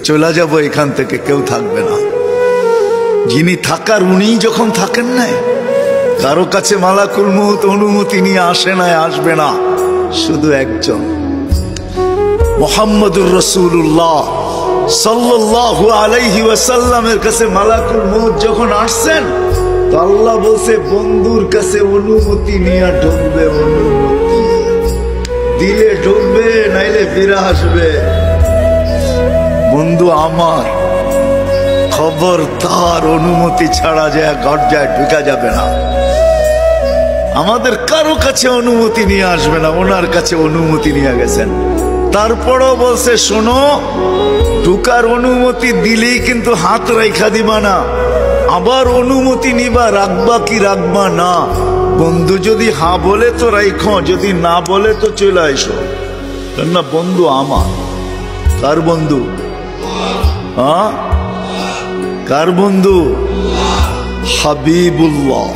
চলে যাব এখান থেকে, কেউ থাকবে না। যিনি থাকার উনিই যখন থাকেন নাই, কারো কাছে মালাকুল মউত অনুমতি নিয়ে আসে নাই, আসবে না। শুধু একজন মুহাম্মদুর রাসূলুল্লাহ সাল্লাল্লাহু আলাইহি ওয়াসাল্লামের কাছে মালাকুল মউত যখন আসছেন, তো আল্লাহ বলছে বন্ধুর কাছে অনুমতি নিয়ে ঢুকবে। অনুমতি দিলে ঢুকবে, নাইলে ফিরে আসবে। বন্ধু আমার, খবরদার অনুমতি ছাড়া যায় গর্জায় ঢুকা যাবে না। আমাদের কারো কাছে অনুমতি নিয়ে আসবে না, ওনার কাছে অনুমতি নিয়ে গেছেন। তারপরও বলছে শোনো, ঢুকার অনুমতি দিলেই কিন্তু হাত রাইখা দিবা না, আবার অনুমতি নিবা, রাখবা কি রাখবা না। বন্ধু যদি হা বলে তো রাইখো, যদি না বলে তো চলে আইসো। না বন্ধু আমার, কার বন্ধু? হ্যাঁ, কার বন্ধু? হাবিবুল্লাহ।